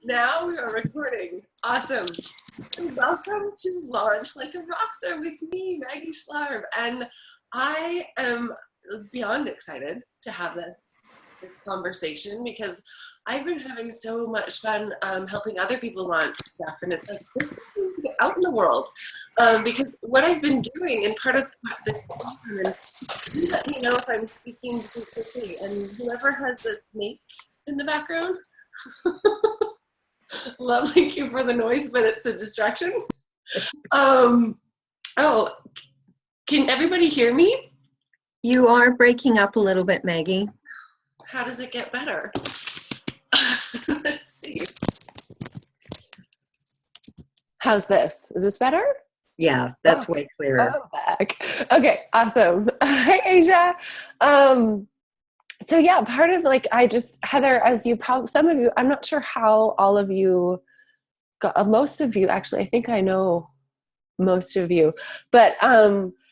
Now we are recording. Awesome. And welcome to Launch Like a Rockstar with me, Maggie Schlarb. And I am beyond excited to have this conversation because I've been having so much fun helping other people launch stuff. And it's like, this needs to get out in the world. Because what I've been doing, and part of this, and let me know if I'm speaking too quickly. And whoever has the snake in the background, lovely cue for the noise, but it's a distraction. Oh, can everybody hear me? You are breaking up a little bit, Maggie. How does it get better? Let's see. How's this? Is this better? Yeah, that's way clearer. Oh, back. Okay, awesome. Hi, Asia. So yeah, part of Heather, as you probably, some of you, I'm not sure how all of you got, most of you, actually, I think I know most of you, but Heather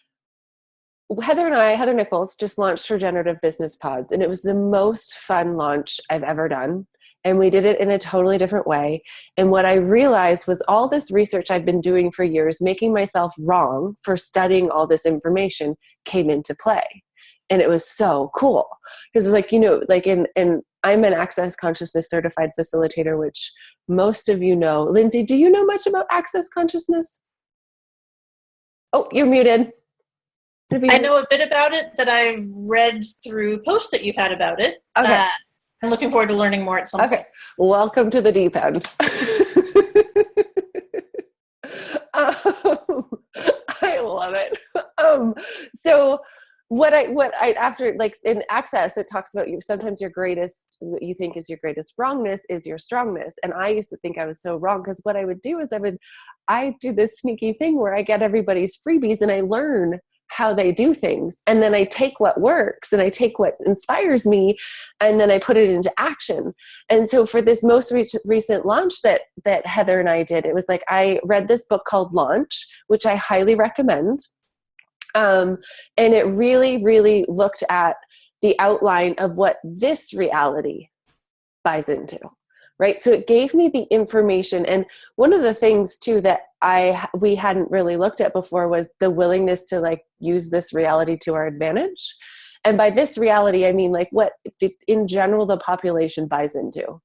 Nichols just launched Regenerative Business Pods, and it was the most fun launch I've ever done. And we did it in a totally different way. And what I realized was all this research I've been doing for years, making myself wrong for studying all this information, came into play. And it was so cool because it's like, and I'm an Access Consciousness certified facilitator, which most of you know. Lindsay, do you know much about Access Consciousness? Oh, you're muted. I know a bit about it that I've read through posts that you've had about it. Okay. I'm looking forward to learning more at some point. Okay. Welcome to the deep end. I love it. So what I after, like, in Access, it talks about sometimes your greatest, what you think is your greatest wrongness is your strongness. And I used to think I was so wrong because what I would do is I do this sneaky thing where I get everybody's freebies and I learn how they do things. And then I take what works and I take what inspires me and then I put it into action. And so for this most recent launch that Heather and I did, it was like, I read this book called Launch, which I highly recommend. And it really, really looked at the outline of what this reality buys into. Right. So it gave me the information. And one of the things too that we hadn't really looked at before was the willingness to use this reality to our advantage. And by this reality, I mean what in general the population buys into,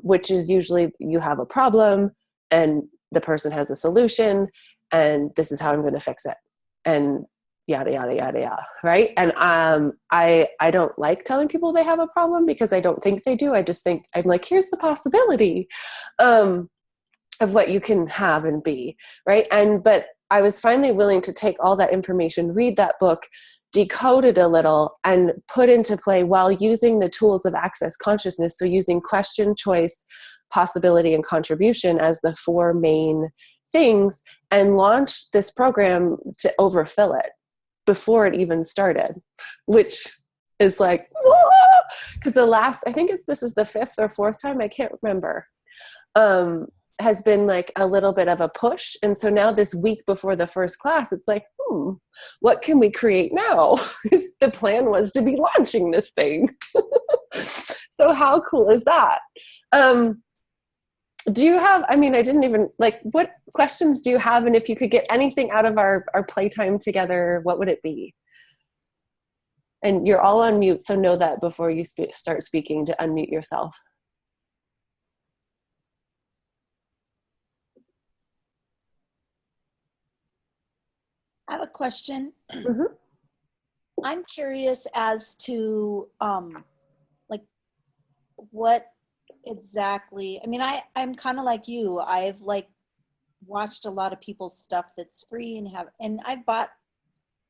which is usually you have a problem and the person has a solution and this is how I'm going to fix it. And yada, yada, yada, yada. Right. And I don't like telling people they have a problem because I don't think they do. I just think I'm like, here's the possibility of what you can have and be. Right. But I was finally willing to take all that information, read that book, decode it a little, and put into play while using the tools of Access Consciousness. So using question, choice, possibility, and contribution as the four main things, and launch this program to overfill it before it even started, which is like, because I think this is the fifth or fourth time, I can't remember, has been like a little bit of a push. And so now this week before the first class, it's like, what can we create now? The plan was to be launching this thing. So how cool is that? Do you have, I didn't even, what questions do you have? And if you could get anything out of our playtime together, what would it be? And you're all on mute, so know that before you start speaking to unmute yourself. I have a question. Mm-hmm. I'm curious as to what exactly, I'm kind of like you. I've watched a lot of people's stuff that's free and I've bought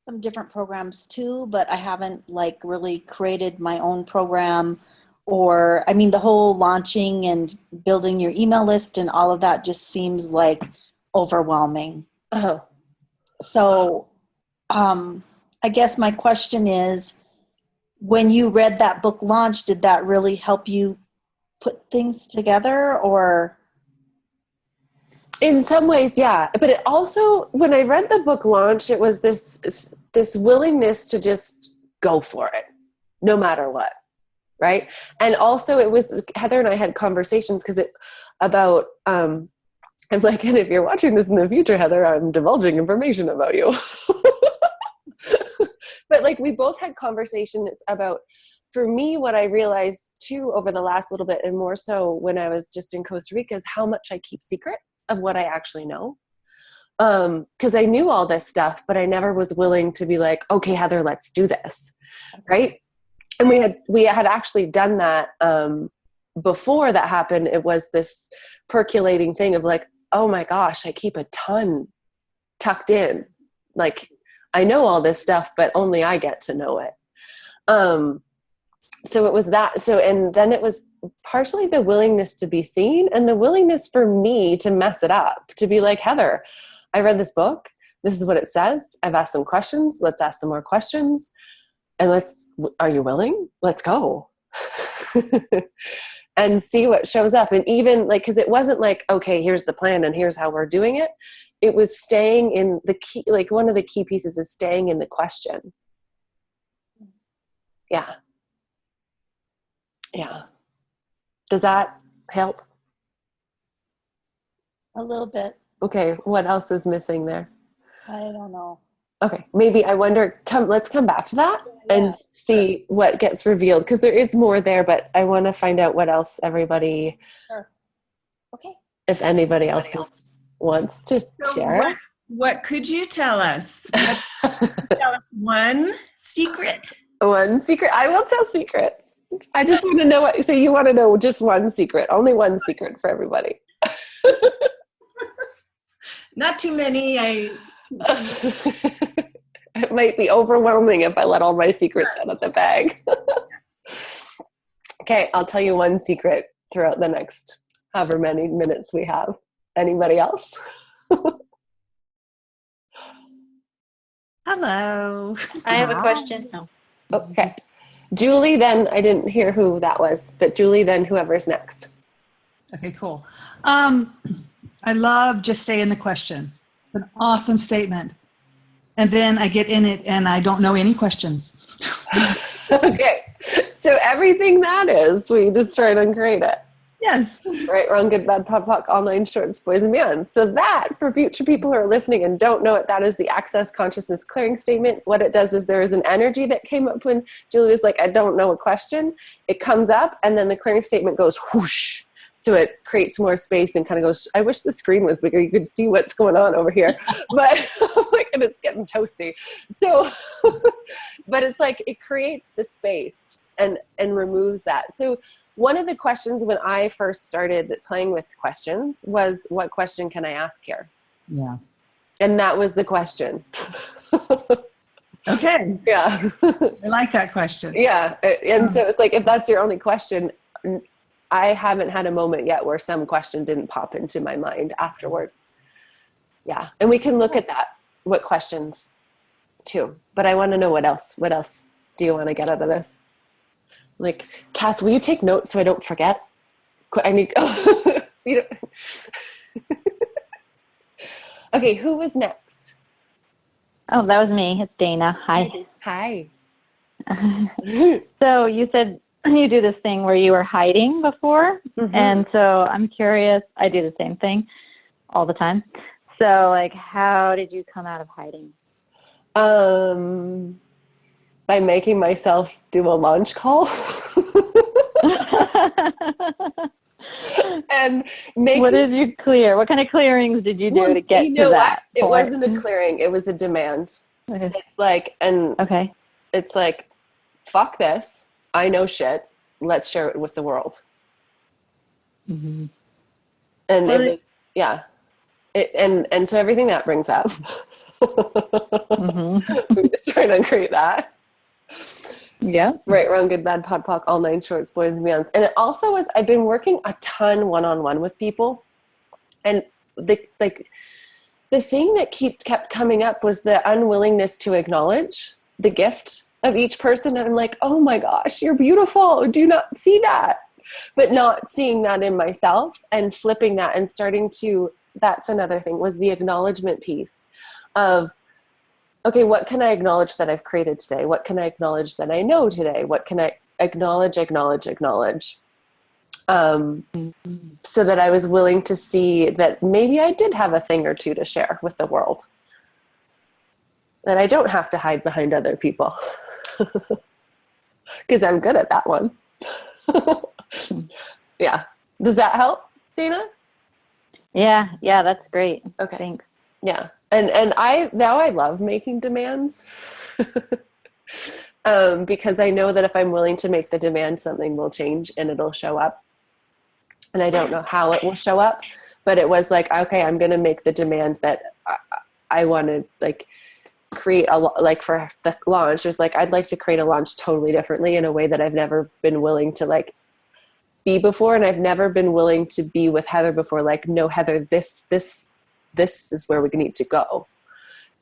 some different programs too, but I haven't really created my own program, or the whole launching and building your email list and all of that just seems overwhelming. Uh-huh. So I guess my question is, when you read that book Launch, did that really help you put things together? Or in some ways, yeah. But it also, when I read the book Launch, it was this willingness to just go for it, no matter what. right? And also it was, Heather and I had conversations about, I'm like, and if you're watching this in the future, Heather, I'm divulging information about you. But like, we both had conversations about, for me, what I realized too over the last little bit, and more so when I was just in Costa Rica, is how much I keep secret of what I actually know. Because I knew all this stuff, but I never was willing to be like, okay, Heather, let's do this. Right. And we had actually done that before that happened. It was this percolating thing of like, oh my gosh, I keep a ton tucked in. Like, I know all this stuff, but only I get to know it. So it was that. So, and then it was partially the willingness to be seen and the willingness for me to mess it up, to be like, Heather, I read this book. This is what it says. I've asked some questions. Let's ask some more questions. And are you willing? Let's go. And see what shows up. And even like, cause it wasn't like, okay, here's the plan and here's how we're doing it. It was staying in the key, like one of the key pieces is staying in the question. Yeah. Yeah. Does that help? A little bit. Okay. What else is missing there? I don't know. Okay. Maybe I wonder, let's come back to that and see what gets revealed. Because there is more there, but I want to find out what else everybody, Sure. Okay. if anybody else wants to share. What could you tell us? Tell us one secret. One secret. I will tell secrets. I just want to know so you want to know just one secret, only one secret for everybody. Not too many. It might be overwhelming if I let all my secrets out of the bag. Okay, I'll tell you one secret throughout the next however many minutes we have. Anybody else? Hello. I have a question. No. Okay. Julie, then I didn't hear who that was, but Julie, then whoever's next. Okay, cool. I love just stay in the question. It's an awesome statement. And then I get in it and I don't know any questions. Okay. So everything that is, we just try and create it. Yes. Right, wrong, good, bad, pop, pop, all nine shorts, boys and beyond. So that, for future people who are listening and don't know it, that is the Access Consciousness Clearing Statement. What it does is there is an energy that came up when Julie was like, I don't know a question. It comes up and then the clearing statement goes whoosh. So it creates more space and kind of goes, I wish the screen was bigger. You could see what's going on over here. But like, and it's getting toasty. So, but it's like, it creates the space and removes that. So one of the questions when I first started playing with questions was, what question can I ask here? Yeah. And that was the question. Okay. Yeah. I like that question. Yeah. And so it's like, if that's your only question, I haven't had a moment yet where some question didn't pop into my mind afterwards. Yeah. And we can look at that, what questions too. But I want to know what else do you want to get out of this? Like, Cass, will you take notes so I don't forget? I need, you know. Okay, who was next? Oh, that was me. It's Dana. Hi. Hi. So you said you do this thing where you were hiding before. Mm-hmm. And so I'm curious. I do the same thing all the time. So like, how did you come out of hiding? By making myself do a launch call. And what did you clear? What kind of clearings did you do to get to that It point? wasn't a clearing. It was a demand. Okay. It's like, it's like, fuck this. I know shit. Let's share it with the world. Mm-hmm. And it was, yeah. And so everything that brings up, Mm-hmm. we're just trying to create that. Yeah. Right, wrong, good, bad, pod, poc, all nine shorts, boys and beyonds. And it also was, I've been working a ton one-on-one with people. And the thing that kept coming up was the unwillingness to acknowledge the gift of each person. And I'm like, oh my gosh, you're beautiful. Do you not see that? But not seeing that in myself and flipping that and starting to, that's another thing, was the acknowledgement piece of, okay, what can I acknowledge that I've created today? What can I acknowledge that I know today? What can I acknowledge, so that I was willing to see that maybe I did have a thing or two to share with the world, that I don't have to hide behind other people, because I'm good at that one. Yeah. Does that help, Dana? Yeah, that's great. Okay. Thanks. Yeah. And I love making demands. Because I know that if I'm willing to make the demand, something will change and it'll show up. And I don't know how it will show up, but it was like, okay, I'm going to make the demand that I want to like create like for the launch. It's like, I'd like to create a launch totally differently in a way that I've never been willing to like be before. And I've never been willing to be with Heather before. Like, no, Heather, this is where we need to go.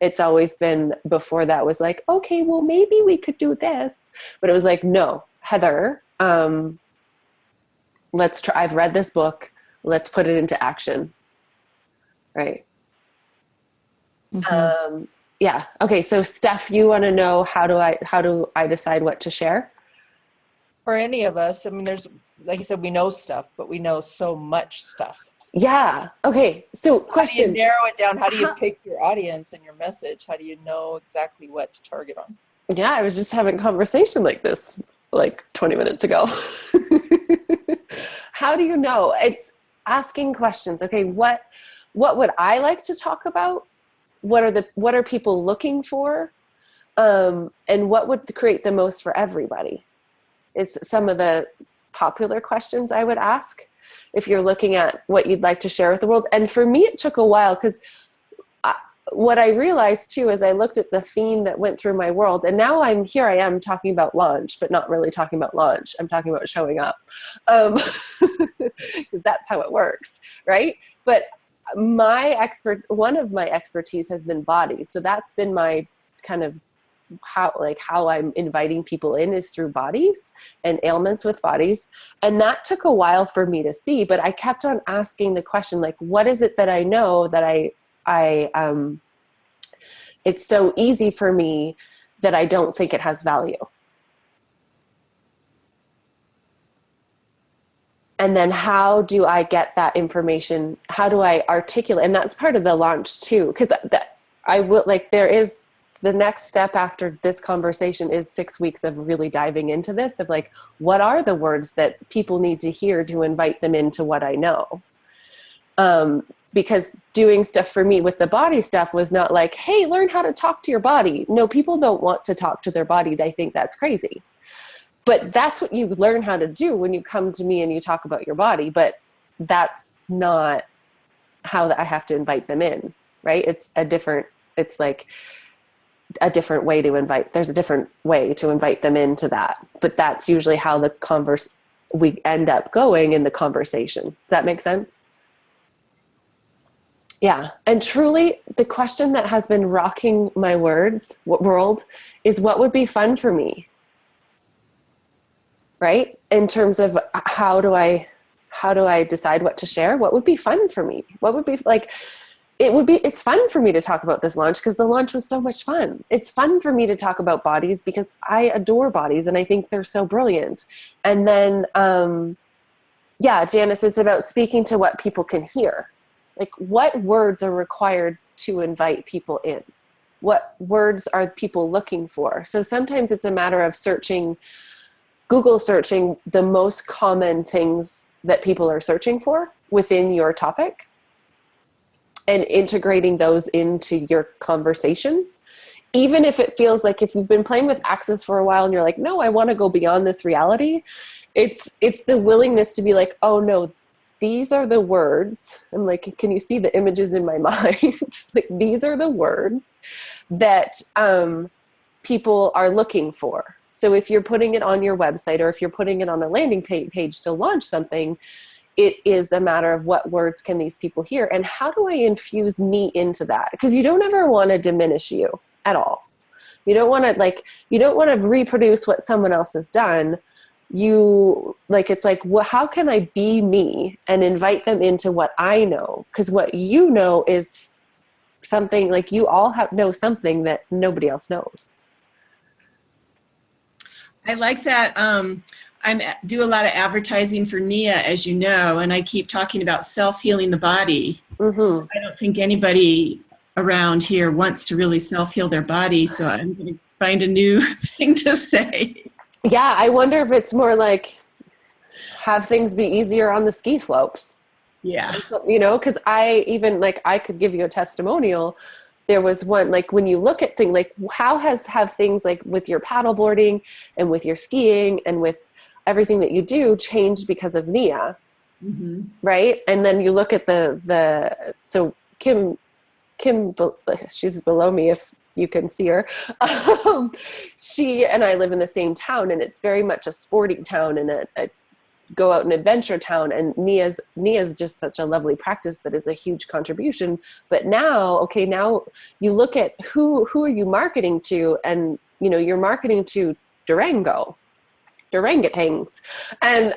It's always been before that was like, okay, well, maybe we could do this, but it was like, no, Heather, let's try. I've read this book. Let's put it into action. Right. Mm-hmm. Yeah. Okay. So Steph, you want to know how do I decide what to share? For any of us, I mean, there's, like you said, we know stuff, but we know so much stuff. Yeah. Okay. So question. How do you narrow it down? How do you pick your audience and your message? How do you know exactly what to target on? Yeah. I was just having a conversation like this, like 20 minutes ago. How do you know? It's asking questions. Okay. What would I like to talk about? What are people looking for? And what would create the most for everybody is some of the popular questions I would ask if you're looking at what you'd like to share with the world. And for me, it took a while because what I realized too, is I looked at the theme that went through my world, and now I am talking about launch, but not really talking about launch. I'm talking about showing up, because that's how it works. Right. But one of my expertise has been bodies. So that's been my kind of how I'm inviting people in is through bodies and ailments with bodies. And that took a while for me to see, but I kept on asking the question, like, what is it that I know that it's so easy for me that I don't think it has value. And then how do I get that information? How do I articulate? And that's part of the launch too, because the next step after this conversation is 6 weeks of really diving into this, of like, what are the words that people need to hear to invite them into what I know? Because doing stuff for me with the body stuff was not like, hey, learn how to talk to your body. No, people don't want to talk to their body. They think that's crazy. But that's what you learn how to do when you come to me and you talk about your body. But that's not how I have to invite them in, right? It's like a different way to invite. There's a different way to invite them into that. But that's usually how we end up going in the conversation. Does that make sense? Yeah. And truly, the question that has been rocking my world is, what would be fun for me? Right? In terms of how do I decide what to share? What would be fun for me? What would be like, it's fun for me to talk about this launch because the launch was so much fun. It's fun for me to talk about bodies because I adore bodies and I think they're so brilliant. And then, Janice, it's about speaking to what people can hear. Like, what words are required to invite people in? What words are people looking for? So sometimes it's a matter of Google searching the most common things that people are searching for within your topic and integrating those into your conversation. Even if it feels like, if you've been playing with Access for a while and you're like, no, I want to go beyond this reality. It's the willingness to be like, oh no, these are the words. I'm like, can you see the images in my mind? Like, these are the words that people are looking for. So if you're putting it on your website, or if you're putting it on a landing page to launch something, it is a matter of what words can these people hear, and how do I infuse me into that? Because you don't ever want to diminish you at all. You don't want to reproduce what someone else has done. It's like, well, how can I be me and invite them into what I know? Because what you know is something, like, you all know something that nobody else knows. I like that. I do a lot of advertising for Nia, as you know, and I keep talking about self-healing the body. Mm-hmm. I don't think anybody around here wants to really self-heal their body, so I'm going to find a new thing to say. Yeah, I wonder if it's more like have things be easier on the ski slopes. Yeah. You know, because I could give you a testimonial. There was one, like when you look at things, like how have things like with your paddleboarding and with your skiing and with everything that you do changed because of Nia, Mm-hmm. right? And then you look at so Kim, she's below me if you can see her. She and I live in the same town, and it's very much a sporty town and a go out and adventure town. And Nia's just such a lovely practice that is a huge contribution. But now you look at who are you marketing to, and you know you're marketing to orangutans, and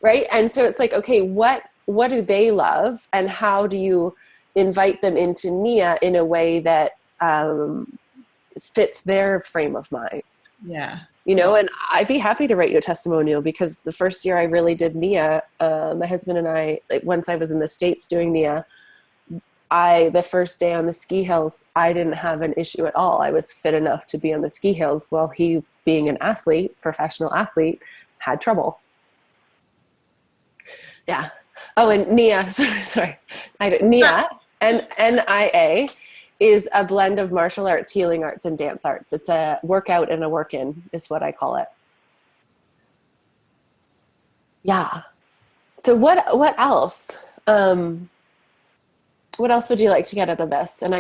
right. And so it's like, okay, what do they love, and how do you invite them into Nia in a way that fits their frame of mind? Yeah. You know, and I'd be happy to write you a testimonial, because the first year I really did Nia, my husband and I, like, once I was in the States doing Nia, the first day on the ski hills, I didn't have an issue at all. I was fit enough to be on the ski hills, while he, being an athlete, professional athlete, had trouble. Yeah. Oh, and Nia, sorry. Nia, NIA, is a blend of martial arts, healing arts, and dance arts. It's a workout and a work-in is what I call it. Yeah. So what else? What else would you like to get out of this? And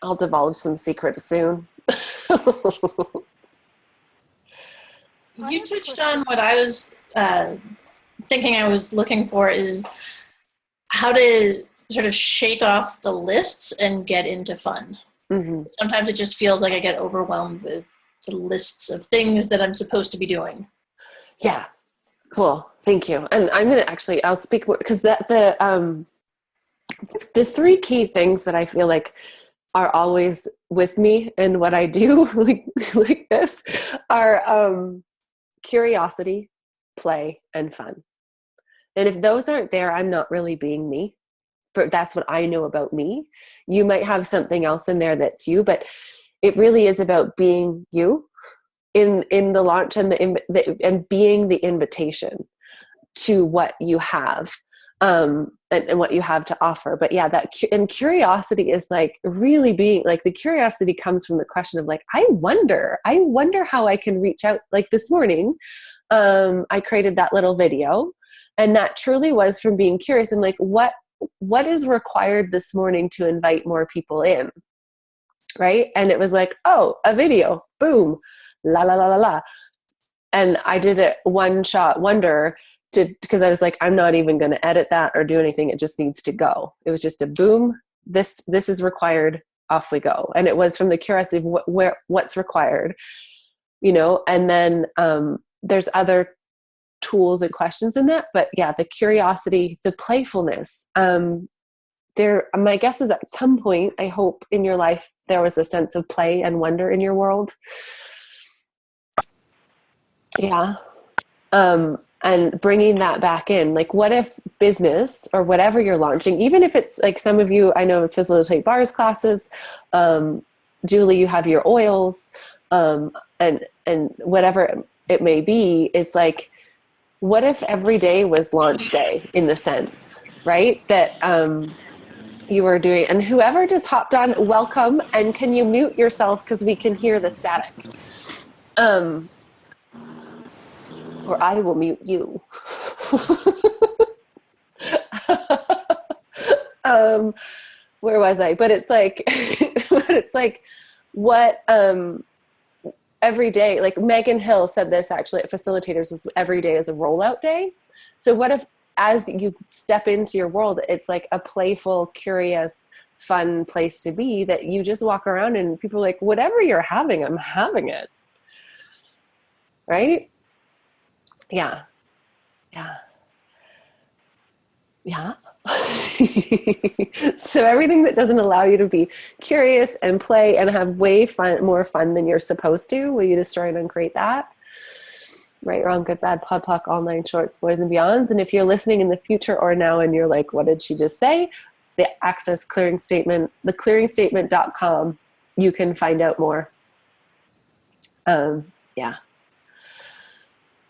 I'll divulge some secrets soon. You touched on what I was thinking I was looking for, is how to sort of shake off the lists and get into fun. Mm-hmm. Sometimes it just feels like I get overwhelmed with the lists of things that I'm supposed to be doing. Yeah. Cool. Thank you. And I'm going to I'll speak more, because the three key things that I feel like are always with me in what I do, like this, are curiosity, play, and fun. And if those aren't there, I'm not really being me. That's what I know about me. You might have something else in there that's you, but it really is about being you in the launch, and and being the invitation to what you have, and what you have to offer. But yeah, and curiosity is like really being like, the curiosity comes from the question of like, I wonder how I can reach out. Like this morning, I created that little video, and that truly was from being curious. I'm like, what is required this morning to invite more people in? Right. And it was like, oh, a video, boom, la, la, la, la, la. And I did it one shot wonder, because I was like, I'm not even going to edit that or do anything. It just needs to go. It was just a boom. This is required. Off we go. And it was from the curiosity of what's required, you know, and then there's other tools and questions in that. But yeah, the curiosity, the playfulness, my guess is at some point, I hope in your life, there was a sense of play and wonder in your world. Yeah. And bringing that back in, like, what if business or whatever you're launching, even if it's like some of you, I know, facilitate bars classes, Julie, you have your oils, and whatever it may be, is like, what if every day was launch day in the sense, right? That you were doing, and whoever just hopped on, welcome. And can you mute yourself, because we can hear the static. Or I will mute you. Where was I? But it's like, what, every day, like Megan Hill said this actually at Facilitators, is every day is a rollout day. So what if, as you step into your world, it's like a playful, curious, fun place to be, that you just walk around and people are like, whatever you're having, I'm having it. Right? Yeah. Yeah. Yeah. So everything that doesn't allow you to be curious and play and have more fun than you're supposed to, will you destroy and uncreate that? Right, Wrong, Good, Bad, Pod, Poc, All Nine Shorts, Boys and Beyonds. And if you're listening in the future or now and you're like, what did she just say? The Access Clearing Statement, theclearingstatement.com, you can find out more. Yeah.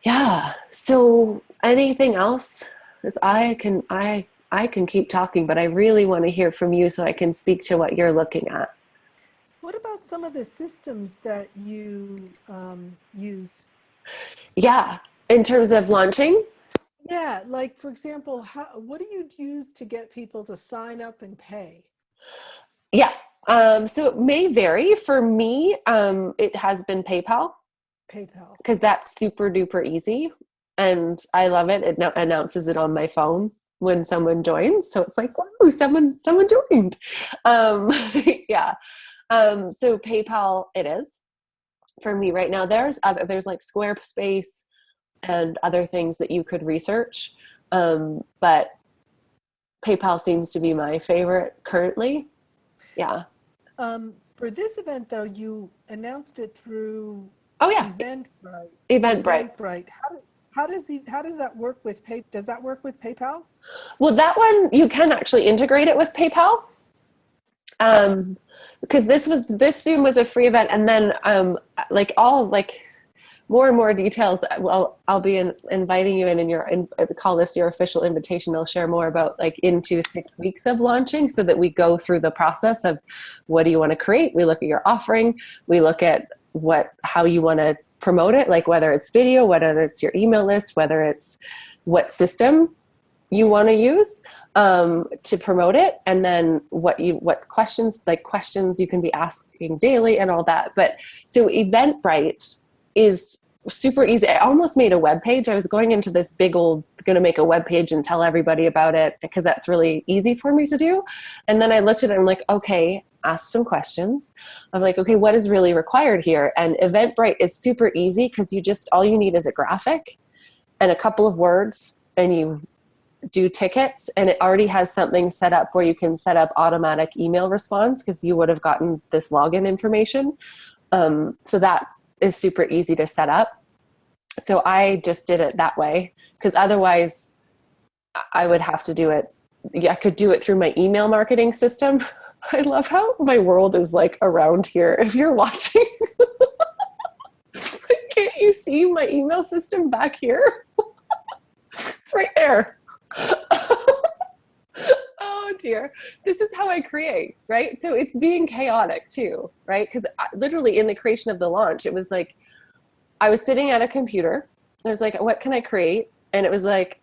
Yeah. So anything else? Because I can keep talking, but I really want to hear from you so I can speak to what you're looking at. What about some of the systems that you use? Yeah. In terms of launching? Yeah, like for example, what do you use to get people to sign up and pay? Yeah. So it may vary. For me, it has been PayPal. PayPal. Because that's super duper easy. And I love it. It announces it on my phone when someone joins. So it's like, wow, someone joined. Yeah. So PayPal it is for me right now. There's like Squarespace and other things that you could research. But PayPal seems to be my favorite currently. Yeah. For this event though, you announced it through Eventbrite. Eventbrite. How does that work with does that work with PayPal? Well, that one you can actually integrate it with PayPal. Because this Zoom was a free event, and then more and more details. Well, I'll be inviting you in call this your official invitation. I'll share more about like into 6 weeks of launching, so that we go through the process of what do you want to create. We look at your offering. We look at how you want to promote it, like whether it's video, whether it's your email list, whether it's what system you want to use to promote it, and then what questions you can be asking daily and all that. But so Eventbrite is super easy. I almost made a web page. I was going into this going to make a web page and tell everybody about it because that's really easy for me to do. And then I looked at it and I'm like, okay, ask some questions. I'm like, okay, what is really required here? And Eventbrite is super easy because all you need is a graphic and a couple of words, and you do tickets, and it already has something set up where you can set up automatic email response because you would have gotten this login information. So that is super easy to set up. So I just did it that way because otherwise I would have to do it. I could do it through my email marketing system. I love how my world is like around here. If you're watching, can't you see my email system back here? It's right there. Oh dear. This is how I create, right? So it's being chaotic too, right? Because literally in the creation of the launch, it was like I was sitting at a computer. There's like, what can I create? And it was like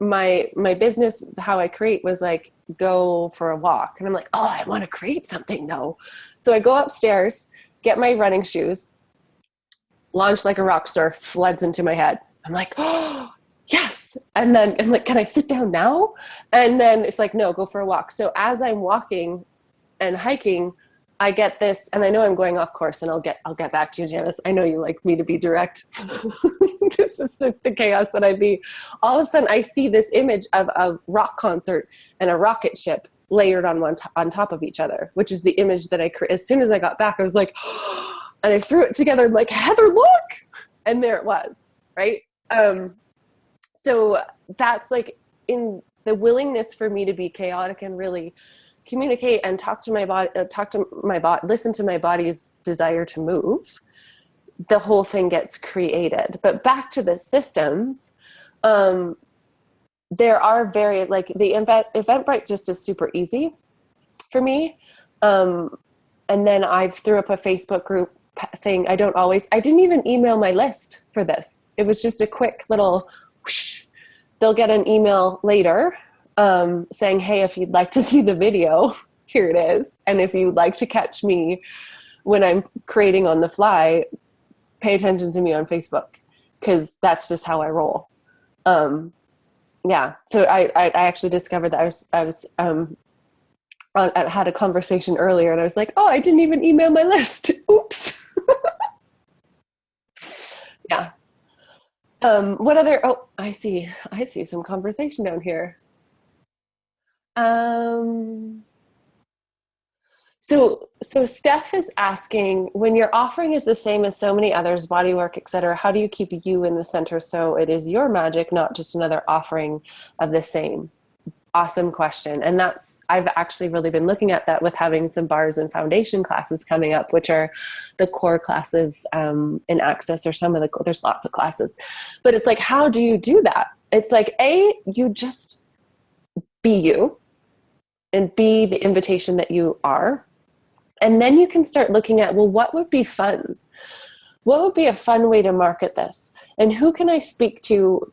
my business, how I create was like go for a walk. And I'm like, oh, I want to create something though. So I go upstairs, get my running shoes, launch like a rock star floods into my head. I'm like, oh, yes. And then I'm like, can I sit down now? And then it's like, no, go for a walk. So as I'm walking and hiking, I get this, and I know I'm going off course, and I'll get back to you, Janice. I know you like me to be direct. This is the chaos that I be. All of a sudden, I see this image of a rock concert and a rocket ship layered on top of each other, which is the image that I created. As soon as I got back, I was like, and I threw it together. I'm like, Heather, look, and there it was, right? So that's like in the willingness for me to be chaotic and really communicate and talk to my body, listen to my body's desire to move. The whole thing gets created. But back to the systems, there are the Eventbrite just is super easy for me. And then I threw up a Facebook group thing. I didn't even email my list for this. It was just a quick little whoosh. They'll get an email later saying, hey, if you'd like to see the video, here it is. And if you'd like to catch me when I'm creating on the fly, pay attention to me on Facebook, because that's just how I roll. Yeah. So I actually discovered that I had a conversation earlier and I was like, oh, I didn't even email my list. Oops. Yeah. What other, I see some conversation down here. So Steph is asking, when your offering is the same as so many others, bodywork, etc., how do you keep you in the center so it is your magic, not just another offering of the same? Awesome question. And I've actually really been looking at that with having some bars and foundation classes coming up, which are the core classes in Access, or there's lots of classes. But it's like, how do you do that? It's like, you just be you and be the invitation that you are. And then you can start looking at, well, what would be fun? What would be a fun way to market this? And who can I speak to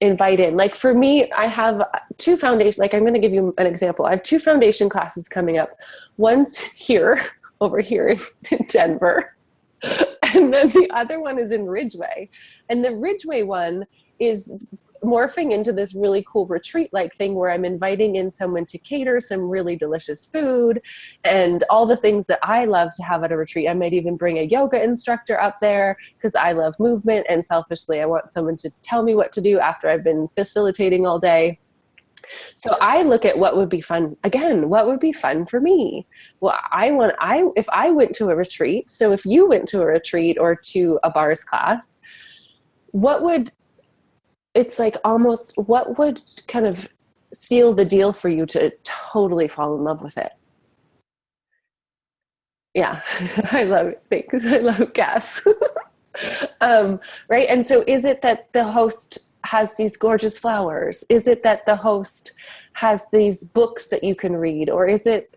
invite in? Like for me, I have two foundation, like I'm going to give you an example. I have two foundation classes coming up. One's over here in Denver. And then the other one is in Ridgeway. And the Ridgeway one is morphing into this really cool retreat-like thing where I'm inviting in someone to cater some really delicious food and all the things that I love to have at a retreat. I might even bring a yoga instructor up there because I love movement, and selfishly I want someone to tell me what to do after I've been facilitating all day. So I look at what would be fun. Again, what would be fun for me? Well, if I went to a retreat, so if you went to a retreat or to a bars class, what would kind of seal the deal for you to totally fall in love with it? Yeah, I love it. Thanks. I love gas. Right. And so is it that the host has these gorgeous flowers? Is it that the host has these books that you can read? Or is it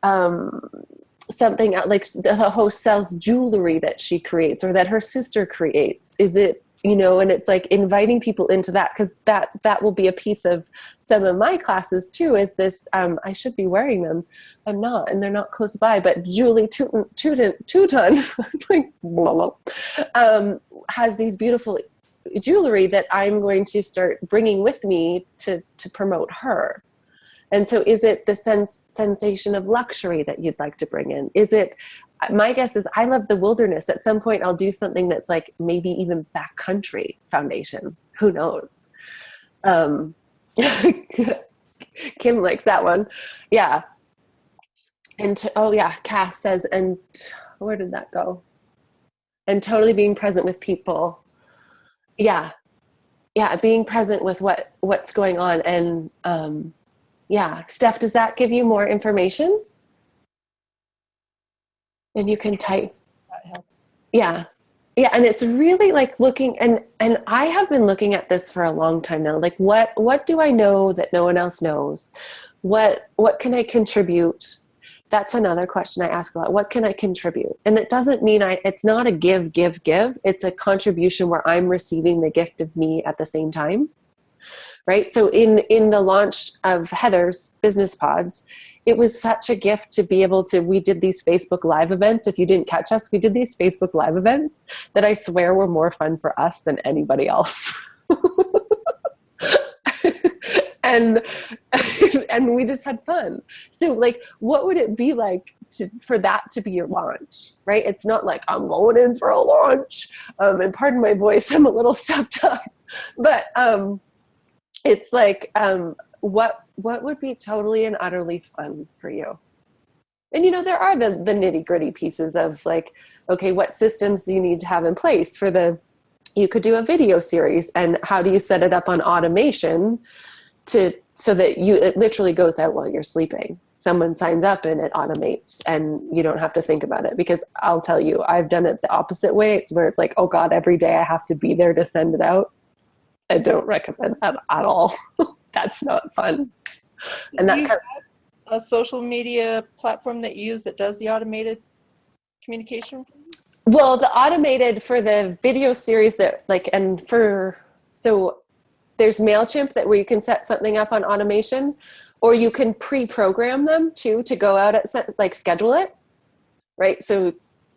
something like the host sells jewelry that she creates or that her sister creates? Is it, and it's like inviting people into that, because that will be a piece of some of my classes too, is this, I should be wearing them. I'm not, and they're not close by, but Julie Touton has these beautiful jewelry that I'm going to start bringing with me to promote her. And so is it the sensation of luxury that you'd like to bring in? Is it, my guess is I love the wilderness. At some point I'll do something that's like maybe even backcountry foundation. Who knows? Kim likes that one. Yeah. And Cass says, and where did that go? And totally being present with people. Yeah. Yeah. Being present with what's going on. And Steph, does that give you more information? And you can type. Yeah. Yeah. And it's really like looking, and I have been looking at this for a long time now. Like what do I know that no one else knows? What can I contribute? That's another question I ask a lot. What can I contribute? And it doesn't mean it's not a give. It's a contribution where I'm receiving the gift of me at the same time. Right. So in the launch of Heather's Business Pods, it was such a gift to be able to, we did these Facebook Live events. If you didn't catch us, we did these Facebook Live events that I swear were more fun for us than anybody else. and we just had fun. So like, what would it be like for that to be your launch, right? It's not like I'm going in for a launch. And pardon my voice, I'm a little stuffed up, but it's like, what would be totally and utterly fun for you? And there are the nitty gritty pieces of like, okay, what systems do you need to have in place you could do a video series, and how do you set it up on automation so that it literally goes out while you're sleeping. Someone signs up and it automates and you don't have to think about it. Because I'll tell you, I've done it the opposite way. It's where it's like, oh God, every day I have to be there to send it out. I don't recommend that at all. That's not fun. And that have a social media platform that you use that does the automated communication? Well, the automated for the video series so there's MailChimp where you can set something up on automation, or you can pre-program them too to go out at schedule it, right? So,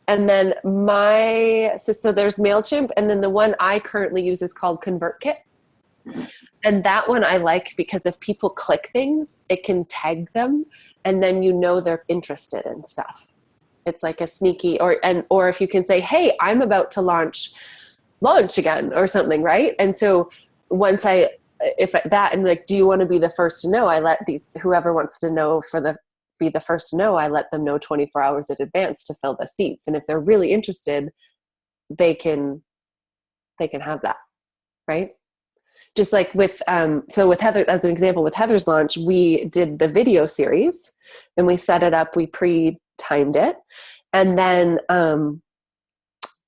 and then so there's MailChimp, and then the one I currently use is called ConvertKit. And that one I like because if people click things, it can tag them, and then they're interested in stuff. It's like a sneaky, or if you can say, hey, I'm about to launch again or something, right? And so once and like, do you want to be the first to know? I let whoever wants to know for the be the first to know, I let them know 24 hours in advance to fill the seats. And if they're really interested, they can have that, right? Just like with, so with Heather, as an example, with Heather's launch, we did the video series and we set it up, we pre-timed it. And then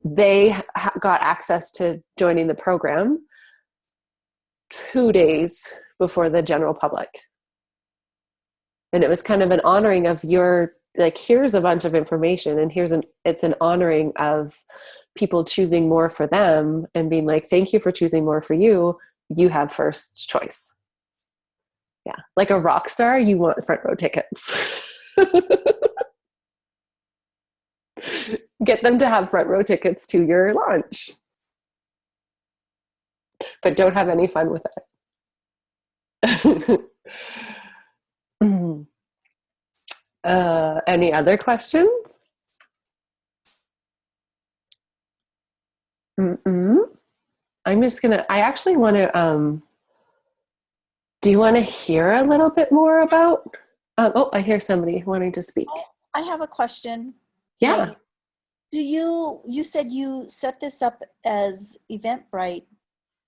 they got access to joining the program 2 days before the general public. And it was kind of an honoring of your, like, here's a bunch of information and it's an honoring of people choosing more for them and being like, thank you for choosing more for you. You have first choice. Yeah. Like a Rockstar, you want front row tickets. Get them to have front row tickets to your launch. But don't have any fun with it. Any other questions? I'm just gonna, I actually want to, do you want to hear a little bit more about, oh, I hear somebody wanting to speak. I have a question. Yeah. Do you said you set this up as Eventbrite.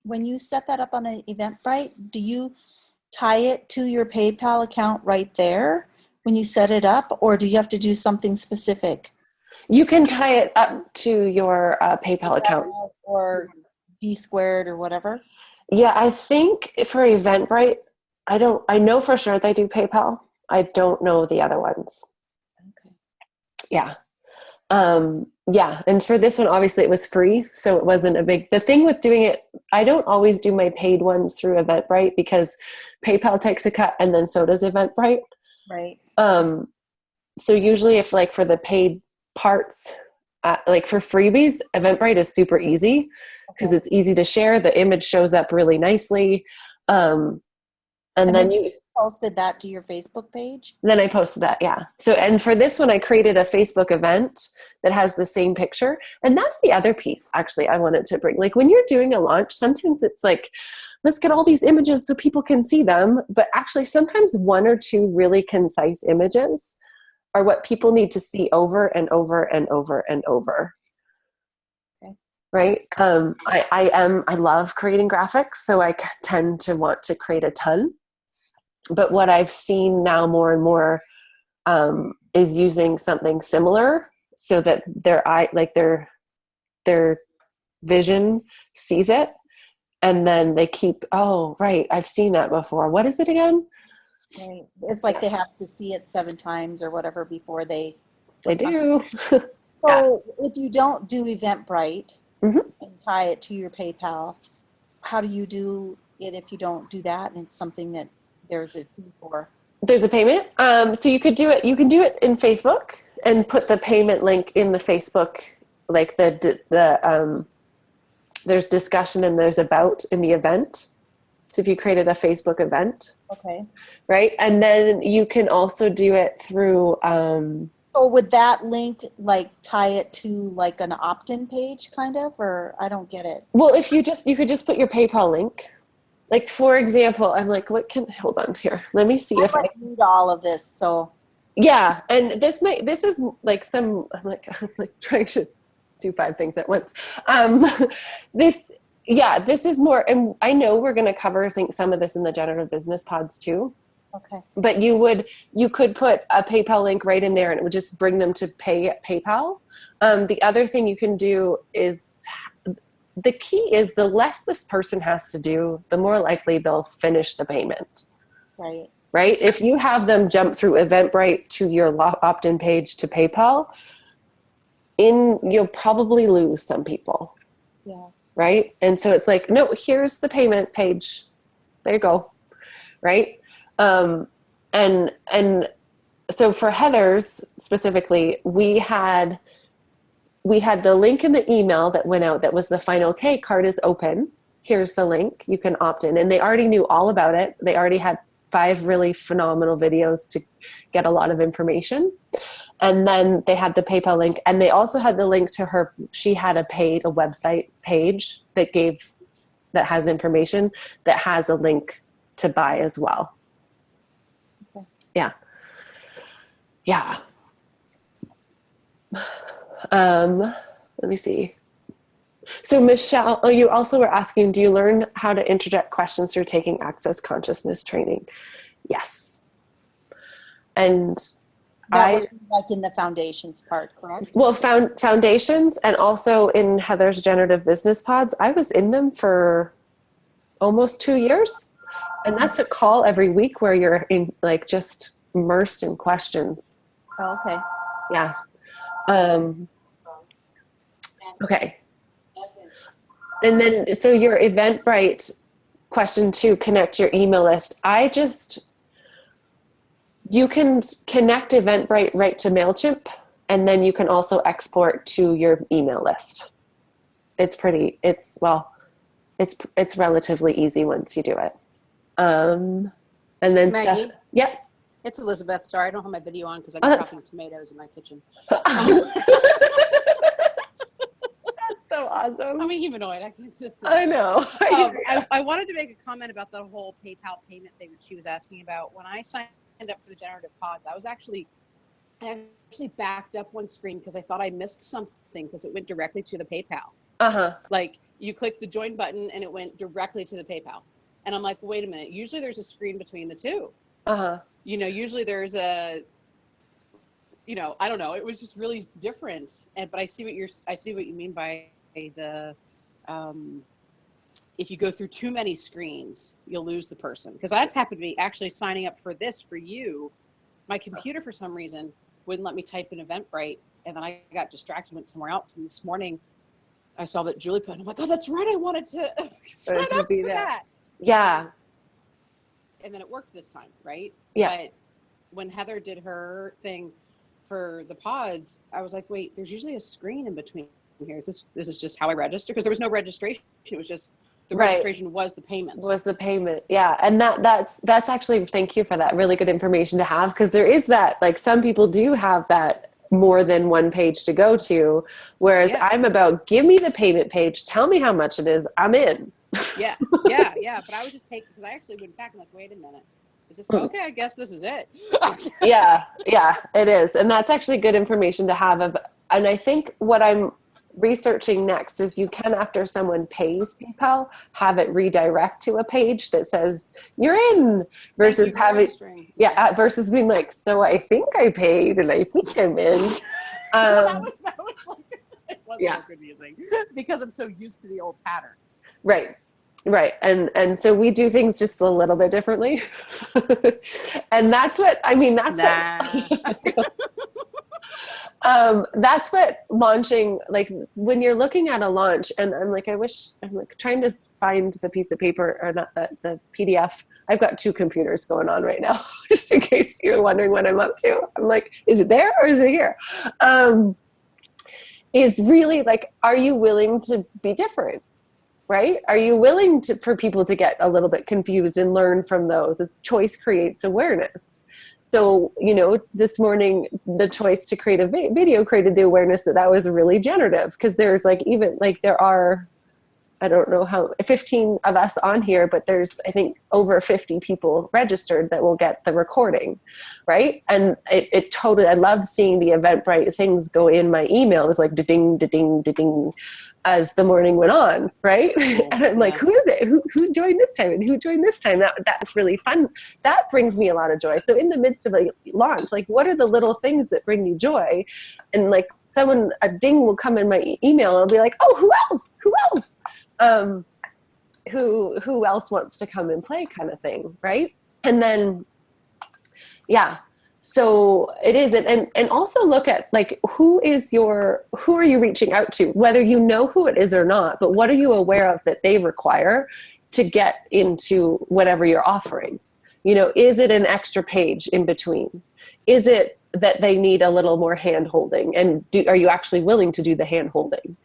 When you set that up on an Eventbrite, do you tie it to your PayPal account right there when you set it up, or do you have to do something specific? You can tie it up to your PayPal account. Or D squared or whatever? Yeah, I think for Eventbrite, I know for sure they do PayPal. I don't know the other ones. Okay. Yeah. Yeah. And for this one, obviously it was free. So it wasn't the thing with doing it, I don't always do my paid ones through Eventbrite because PayPal takes a cut and then so does Eventbrite. Right. So usually if like for the paid parts, like for freebies, Eventbrite is super easy because it's easy to share. The image shows up really nicely. And then you posted that to your Facebook page? Then I posted that, yeah. So, and for this one, I created a Facebook event that has the same picture. And that's the other piece, actually, I wanted to bring. Like when you're doing a launch, sometimes it's like, let's get all these images so people can see them. But actually, sometimes one or two really concise images are what people need to see over and over and over and over. Okay. Right? I love creating graphics, so I tend to want to create a ton. But what I've seen now more and more is using something similar so that their vision sees it, and then they keep, oh, right, I've seen that before. What is it again? Right. It's like they have to see it 7 times or whatever before they do. So if you don't do Eventbrite and tie it to your PayPal, how do you do it if you don't do that and it's something that there's a fee for? There's a payment. So you could do it. You can do it in Facebook and put the payment link in the Facebook, like there's discussion and there's about in the event. So if you created a Facebook event, okay, right, and then you can also do it through. So would that link like tie it to like an opt-in page, kind of, or I don't get it? Well, if you could just put your PayPal link. Like, for example, I'm like, hold on here. Let me see if I read all of this. So yeah. And this is like I'm like trying to do 5 things at once. This is more, and I know we're going to cover, I think, some of this in the generative business pods too. Okay. But you could put a PayPal link right in there and it would just bring them to pay at PayPal. The other thing you can do is, the key is the less this person has to do, the more likely they'll finish the payment. Right. Right? If you have them jump through Eventbrite to your opt-in page to PayPal, you'll probably lose some people. Yeah. Right? And so it's like, no, here's the payment page. There you go. Right? And so for Heather's specifically, we had the link in the email that went out that was the final, okay, card is open. Here's the link. You can opt in. And they already knew all about it. They already had 5 really phenomenal videos to get a lot of information. And then they had the PayPal link. And they also had the link to she had a website page that has information that has a link to buy as well. Okay. Yeah. Yeah. Let me see. So Michelle, oh, you also were asking, do you learn how to interject questions through taking access consciousness training? Yes. And That was like in the foundations part, correct? well, foundations and also in Heather's generative business pods, I was in them for almost 2 years. And that's a call every week where you're in like just immersed in questions. Oh, okay. Yeah. Okay. And then, so your Eventbrite question to connect your email list. You can connect Eventbrite right to MailChimp, and then you can also export to your email list. It's relatively easy once you do it. And then Maggie? Yep. It's Elizabeth. Sorry, I don't have my video on because I'm chopping tomatoes in my kitchen. So awesome. I'm a humanoid. I can just. I know. I wanted to make a comment about the whole PayPal payment thing that she was asking about. When I signed up for the generative pods, I actually backed up one screen because I thought I missed something because it went directly to the PayPal. Like you click the join button and it went directly to the PayPal, and I'm like, wait a minute. Usually there's a screen between the two. Usually there's a. I don't know. It was just really different, but I see what you mean by the if you go through too many screens, you'll lose the person. Because that's happened to me actually signing up for this for you. My computer, for some reason, wouldn't let me type in Eventbrite, and then I got distracted, went somewhere else. And this morning, I saw that Julie put, and I'm like, oh, that's right. I wanted to sign up for that. Yeah. And then it worked this time, right? Yeah. But when Heather did her thing for the pods, I was like, wait, there's usually a screen in between here. This is just how I register? Because there was no registration. It was just the registration was the payment. Yeah. And that's actually, thank you for that. Really good information to have, because there is that, like, some people do have that more than one page to go to, whereas I'm about, give me the payment page, tell me how much it is, I'm in. Yeah. But I was just taking, because I actually went back and like, wait a minute. Is this okay? I guess this is it. Yeah, it is. And that's actually good information to have. And I think what I'm researching next is you can, after someone pays PayPal, have it redirect to a page that says you're in, versus versus being like, so I think I paid and I think I'm in. That was like, it was confusing because I'm so used to the old pattern. Right. And so we do things just a little bit differently. And that's what that's what launching, like when you're looking at a launch, and I'm like trying to find the piece of paper, or not the PDF. I've got two computers going on right now, just in case you're wondering what I'm up to. I'm like, is it there or is it here? Is really like, are you willing to be different? Right? Are you willing for people to get a little bit confused and learn from those? As choice creates awareness. So, this morning, the choice to create a video created the awareness that was really generative, because there's there are, I don't know how, 15 of us on here, but there's, I think, over 50 people registered that will get the recording, right? And it totally, I love seeing the Eventbrite things go in my email. It was like da-ding, da-ding, da-ding, as the morning went on, right? And I'm like, who is it? Who joined this time? And who joined this time? That's really fun. That brings me a lot of joy. So in the midst of a launch, like, what are the little things that bring you joy? And like, a ding will come in my email, and I'll be like, oh, who else? Who else wants to come and play, kind of thing, right? And then, so it is, and also look at, like, who are you reaching out to, whether you know who it is or not, but what are you aware of that they require to get into whatever you're offering? Is it an extra page in between? Is it that they need a little more hand holding, and are you actually willing to do the hand holding?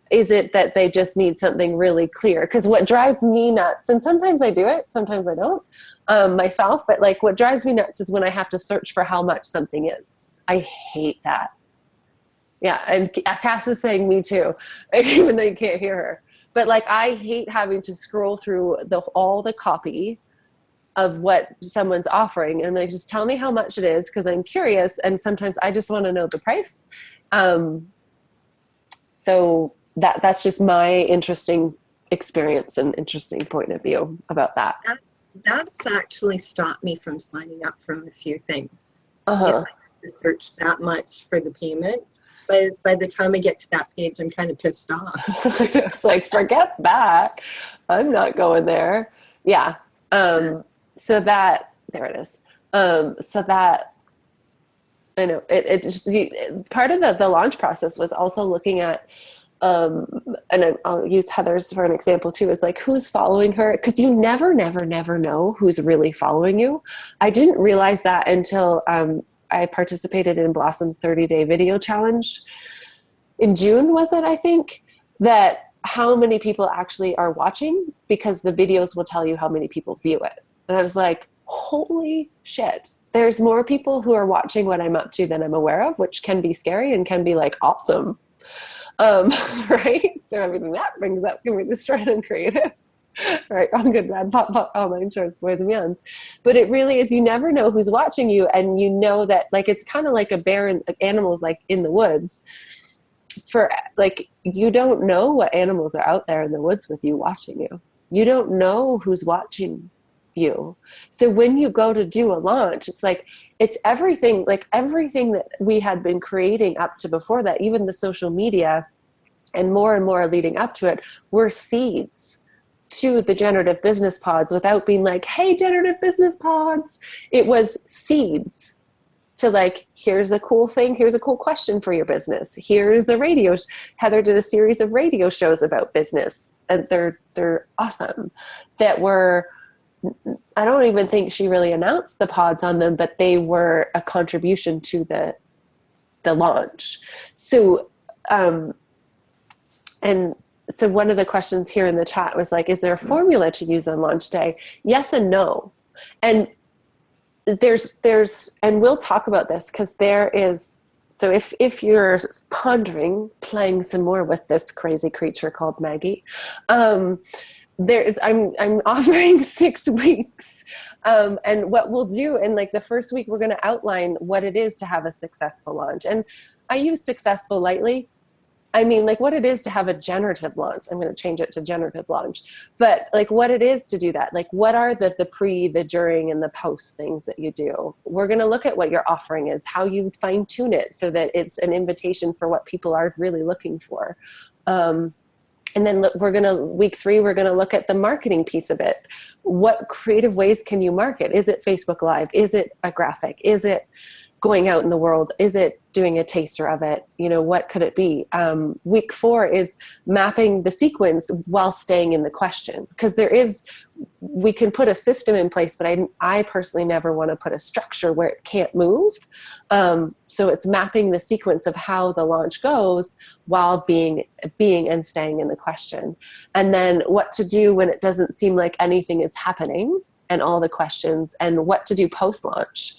Is it that they just need something really clear? Because what drives me nuts, and sometimes I do it, sometimes I don't myself, but like what drives me nuts is when I have to search for how much something is. I hate that. Yeah, and Cass is saying me too, even though you can't hear her. But like, I hate having to scroll through all the copy of what someone's offering, and like, just tell me how much it is, because I'm curious, and sometimes I just want to know the price. So that's just my interesting experience and interesting point of view about that. That's actually stopped me from signing up from a few things. Uh-huh. If I have to search that much for the payment, but by the time I get to that page, I'm kind of pissed off. It's like, forget that. I'm not going there. Yeah. So that, there it is. So that, I know it just, part of the launch process was also looking at, and I'll use Heather's for an example too, is like, who's following her? Because you never know who's really following you. I didn't realize that until I participated in Blossom's 30-day video challenge in June, was it, I think, that how many people actually are watching, because the videos will tell you how many people view it. And I was like, holy shit, there's more people who are watching what I'm up to than I'm aware of, which can be scary and can be like awesome. Right? So everything that brings up can be destroyed and creative. Right? Wrong, good, bad, pop, pop, online shorts, boys and beyonds. But it really is, you never know who's watching you, and you know that, like, it's kind of like a bear and animals, like in the woods. For like, you don't know what animals are out there in the woods with you, watching you. You don't know who's watching you. So when you go to do a launch, it's like, it's everything, like everything that we had been creating up to before that, even the social media and more leading up to it, were seeds to the generative business pods, without being like, hey, generative business pods. It was seeds to like, here's a cool thing, here's a cool question for your business, here's a radio. Heather did a series of radio shows about business, and they're awesome. That were, I don't even think she really announced the pods on them, but they were a contribution to the launch. So, and so one of the questions here in the chat was like, is there a formula to use on launch day? Yes and no. And there's, and we'll talk about this, because there is, so if you're pondering playing some more with this crazy creature called Maggie, there is, I'm offering 6 weeks. And what we'll do in like the first week, we're going to outline what it is to have a successful launch. And I use successful lightly. I mean, like, what it is to have a generative launch. I'm going to change it to generative launch, but like what it is to do that. Like, what are the pre, the during, and the post things that you do? We're going to look at what your offering is, how you fine tune it so that it's an invitation for what people are really looking for. And then week 3, we're going to look at the marketing piece of it. What creative ways can you market? Is it Facebook Live? Is it a graphic? Is it going out in the world? Is it doing a taster of it? You know, what could it be? Week 4 is mapping the sequence while staying in the question, because we can put a system in place, but I personally never want to put a structure where it can't move. So it's mapping the sequence of how the launch goes while being and staying in the question. And then what to do when it doesn't seem like anything is happening, and all the questions, and what to do post-launch.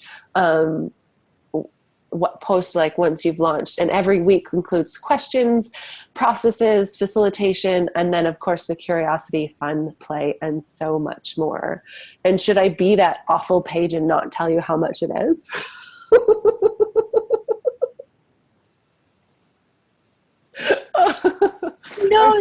What post, like once you've launched, and every week includes questions, processes, facilitation, and then of course the curiosity, fun, play, and so much more. And should I be that awful page and not tell you how much it is? No.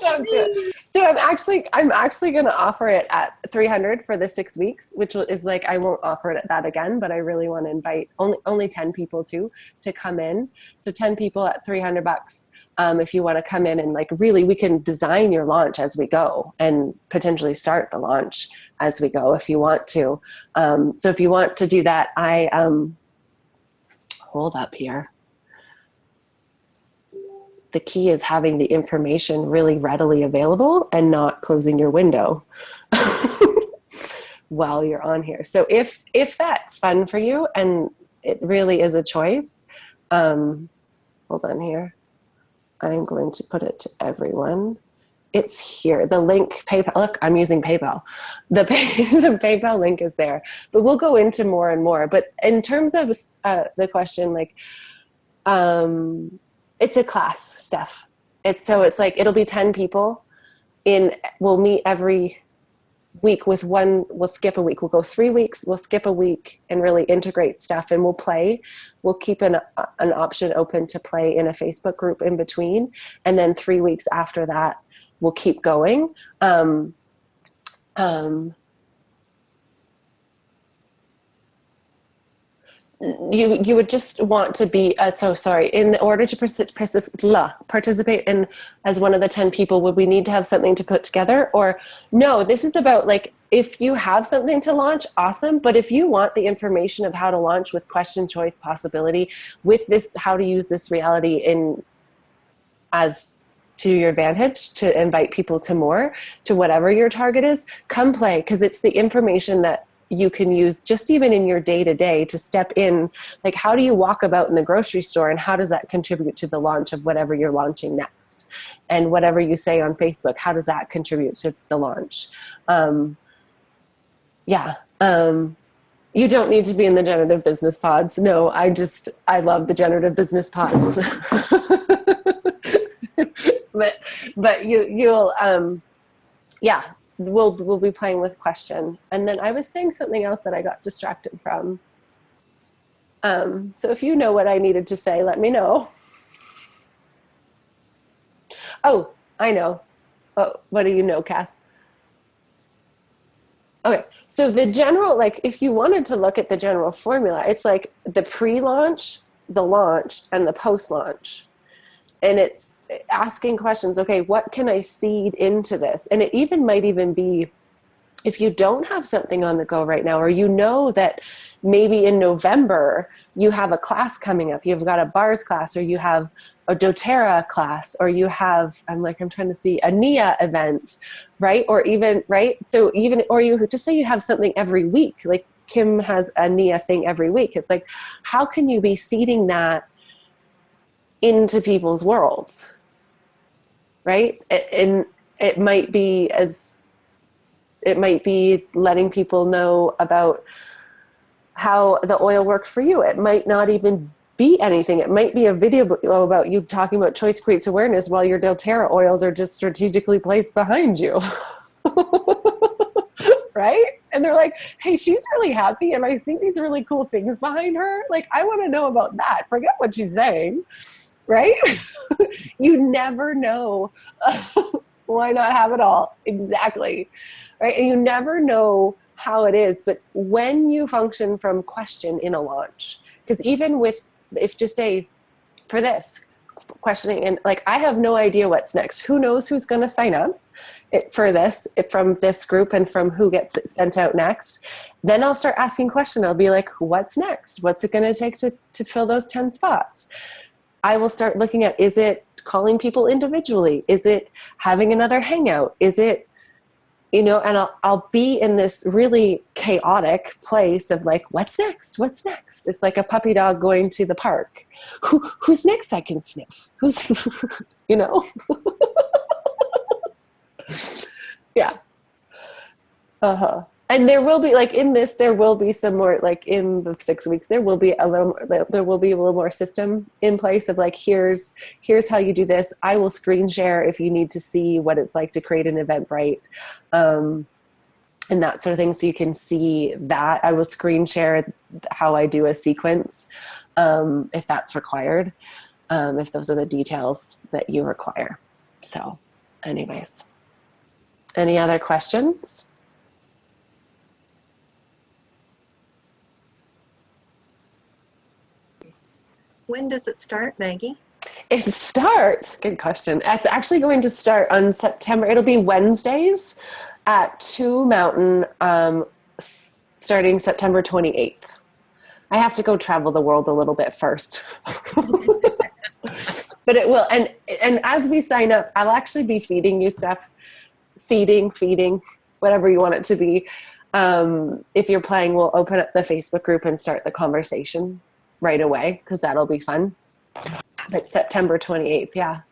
Don't do it. So I'm actually going to offer it at $300 for the 6 weeks, which is like, I won't offer it at that again, but I really want to invite only 10 people to come in. So 10 people at $300. If you want to come in and like, really, we can design your launch as we go and potentially start the launch as we go if you want to. So if you want to do that, I hold up here. The key is having the information really readily available and not closing your window while you're on here. So if that's fun for you, and it really is a choice, hold on here. I'm going to put it to everyone. It's here. The link, PayPal. Look, I'm using PayPal. The PayPal link is there. But we'll go into more and more. But in terms of the question, like, it's a class, Steph. It's like, it'll be 10 people we'll meet every week with one, we'll skip a week. We'll go 3 weeks, we'll skip a week and really integrate stuff, and we'll play. We'll keep an option open to play in a Facebook group in between. And then 3 weeks after that, we'll keep going. You would just want to be in order to participate in as one of the 10 people, would we need to have something to put together? Or no, this is about like, if you have something to launch, awesome. But if you want the information of how to launch with question, choice, possibility, with this, how to use this reality in as to your advantage, to invite people to more, to whatever your target is, come play, because it's the information that you can use just even in your day-to-day to step in. Like, how do you walk about in the grocery store, and how does that contribute to the launch of whatever you're launching next? And whatever you say on Facebook, how does that contribute to the launch? You don't need to be in the generative business pods. No, I love the generative business pods. but you'll we'll be playing with question. And then I was saying something else that I got distracted from. So if you know what I needed to say, let me know. Oh, I know. Oh, what do you know, Cass? Okay, so the general, like, if you wanted to look at the general formula, it's like the pre-launch, the launch, and the post-launch. And it's asking questions. Okay, what can I seed into this? And it might even be, if you don't have something on the go right now, or you know that maybe in November you have a class coming up, you've got a bars class, or you have a doTERRA class, or you have, I'm trying to see, a NIA event, right? Or even, right? So even, or you just say you have something every week, like Kim has a NIA thing every week. It's like, how can you be seeding that into people's worlds, right? And it might be letting people know about how the oil worked for you. It might not even be anything. It might be a video about you talking about choice creates awareness while your doTERRA oils are just strategically placed behind you. Right? And they're like, hey, she's really happy and I see these really cool things behind her. Like, I want to know about that. Forget what she's saying. Right? You never know. Why not have it all? Exactly. Right? And you never know how it is. But when you function from question in a launch, because even with, if just say for this questioning, and like, I have no idea what's next. Who knows who's going to sign up for this, from this group, and from who gets it sent out next. Then I'll start asking questions. I'll be like, what's next? What's it going to take to fill those 10 spots? I will start looking at, is it calling people individually? Is it having another hangout? Is it, and I'll be in this really chaotic place of like, what's next? What's next? It's like a puppy dog going to the park. Who's next I can sniff? Who's, Yeah. Uh-huh. And there will be, like, in this, there will be some more, like, in the 6 weeks, there will be a little more system in place of like, here's how you do this. I will screen share if you need to see what it's like to create an Eventbrite, and that sort of thing. So you can see that. I will screen share how I do a sequence, if that's required, if those are the details that you require. So anyways, any other questions? When does it start, Maggie? It starts, good question. It's actually going to start on September. It'll be Wednesdays at 2 Mountain, starting September 28th. I have to go travel the world a little bit first. But it will. And as we sign up, I'll actually be feeding you stuff, feeding, whatever you want it to be. If you're playing, we'll open up the Facebook group and start the conversation right away, because that'll be fun. But September 28th, yeah.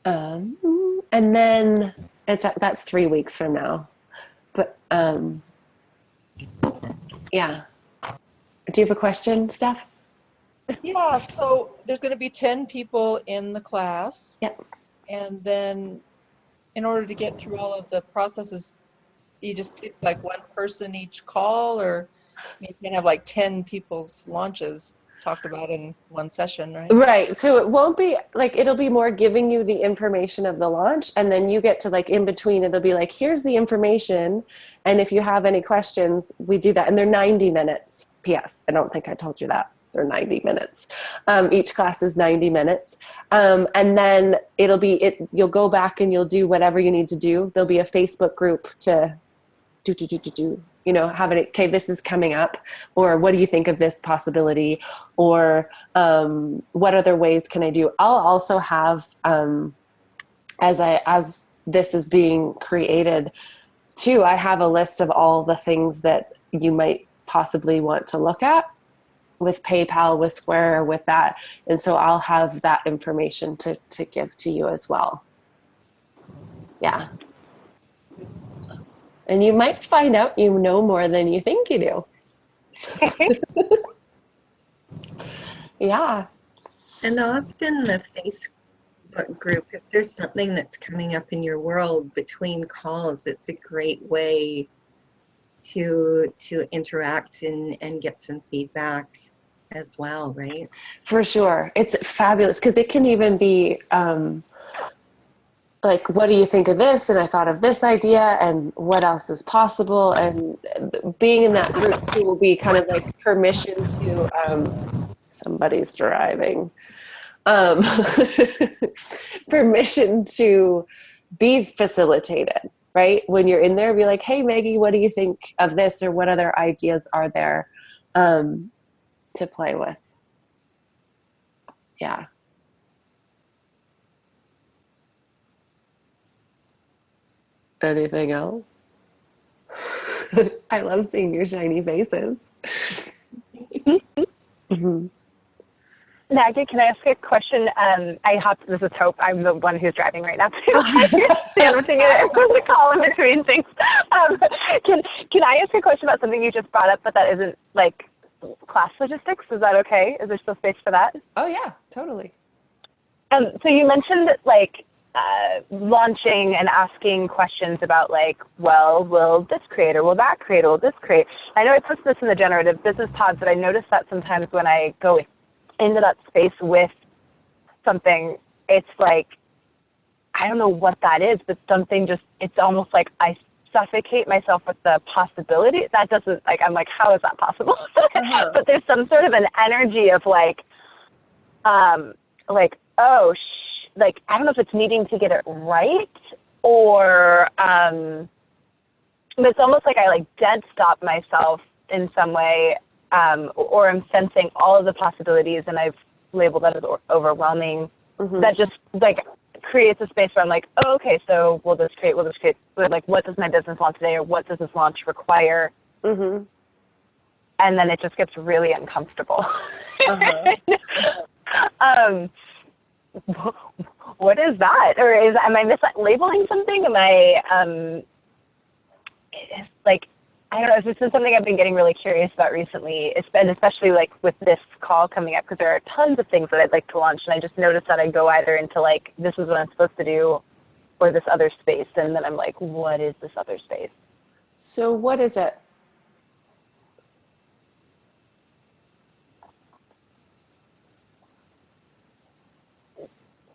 And then that's 3 weeks from now. But yeah. Do you have a question, Steph? Yeah, so there's going to be 10 people in the class. Yep. And then in order to get through all of the processes, you just pick like one person each call, or you can have like 10 people's launches talked about in one session, right? Right. So it won't be like, it'll be more giving you the information of the launch, and then you get to like in between, it'll be like, here's the information. And if you have any questions, we do that. And they're 90 minutes. P.S. I don't think I told you that. They're 90 minutes. Each class is 90 minutes. And then you'll go back and you'll do whatever you need to do. There'll be a Facebook group to do, have it, okay, this is coming up, or what do you think of this possibility, or what other ways can I do? I'll also have, as this is being created too, I have a list of all the things that you might possibly want to look at with PayPal, with Square, with that. And so I'll have that information to give to you as well. Yeah. And you might find out you know more than you think you do. Yeah. And often the Facebook group, if there's something that's coming up in your world between calls, it's a great way to interact and get some feedback as well, right? For sure. It's fabulous because it can even be like, what do you think of this? And I thought of this idea, and what else is possible? And being in that group too will be kind of like permission to, somebody's driving, permission to be facilitated, right? When you're in there, be like, hey, Maggie, what do you think of this? Or what other ideas are there to play with? Yeah. Anything else? I love seeing your shiny faces. Mm-hmm. Maggie, can I ask a question? This is Hope. I'm the one who's driving right now. Sandwiching it the call in between things. Can I ask a question about something you just brought up, but that isn't like class logistics? Is that okay? Is there still space for that? Oh yeah, totally. So you mentioned like launching and asking questions about like, well, will this create, or will that create, or will this create? I know I posted this in the generative business pods, but I noticed that sometimes when I go into that space with something, it's like, I don't know what that is, but something just, it's almost like I suffocate myself with the possibility. That doesn't, like, I'm like, how is that possible? But there's some sort of an energy of like, like, I don't know if it's needing to get it right, or but it's almost like I like dead stop myself in some way, or I'm sensing all of the possibilities and I've labeled that as overwhelming. Mm-hmm. That just like creates a space where I'm like, oh, okay, so will this create, like, what does my business want today, or what does this launch require? Mm-hmm. And then it just gets really uncomfortable. Uh-huh. What is that? Or am I mislabeling something? Am I, like, I don't know, it's just been something I've been getting really curious about recently. It's been especially like with this call coming up, because there are tons of things that I'd like to launch, and I just noticed that I go either into like, this is what I'm supposed to do, or this other space, and then I'm like, what is this other space? So what is it?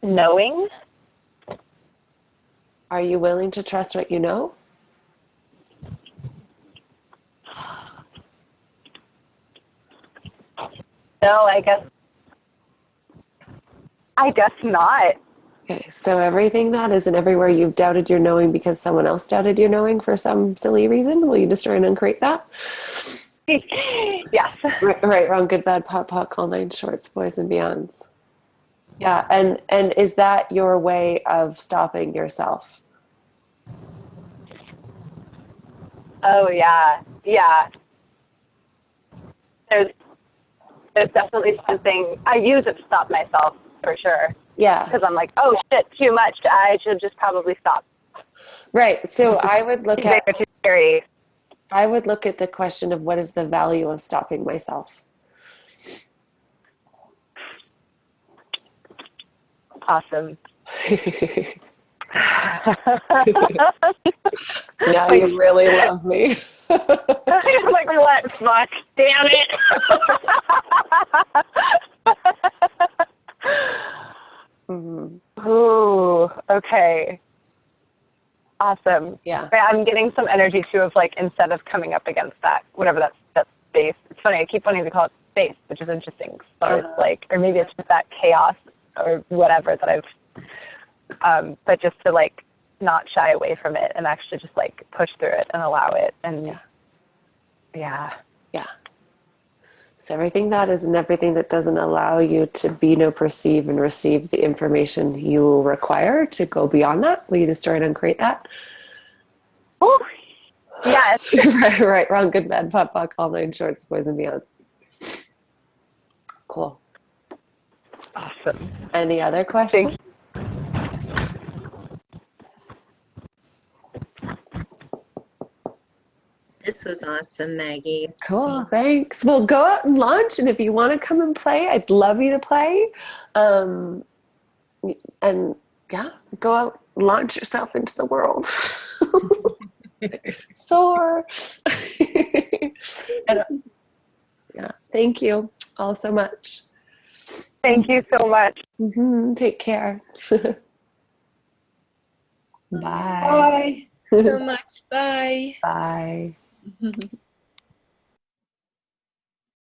Knowing. Are you willing to trust what you know? No, I guess not. Okay, so everything that is and everywhere you've doubted your knowing because someone else doubted your knowing for some silly reason, will you destroy and uncreate that? Yes. Right, wrong, good, bad, pot, call, nine shorts, boys and beyonds. Yeah, and is that your way of stopping yourself? Oh yeah. There's definitely something I use it to stop myself, for sure. Yeah. Because I'm like, oh shit, too much. I should just probably stop. Right. So I would look at too scary. I would look at the question of what is the value of stopping myself. Awesome. Now Like, you really love me. I'm like, what? Fuck. Damn it. Mm-hmm. Ooh, okay. Awesome. Yeah. I'm getting some energy too of like, instead of coming up against that, whatever that space. It's funny, I keep wanting to call it space, which is interesting. So it's like, or maybe it's just that chaos or whatever that I've, but just to like not shy away from it and actually just like push through it and allow it. And yeah. So everything that is and everything that doesn't allow you to be, know, perceive, and receive the information you will require to go beyond that. Will you destroy and uncreate that? Oh, yes. right, wrong, good, bad, pop, pock, all nine shorts, boys and beyonds. Cool. Awesome. Any other questions? This was awesome, Maggie. Cool, thanks. Well, go out and launch, and if you want to come and play, I'd love you to play. And yeah, go out, launch yourself into the world. Soar. And, yeah, thank you all so much. Thank you so much. Mm-hmm. Take care. Bye. Bye. So much. Bye. Bye.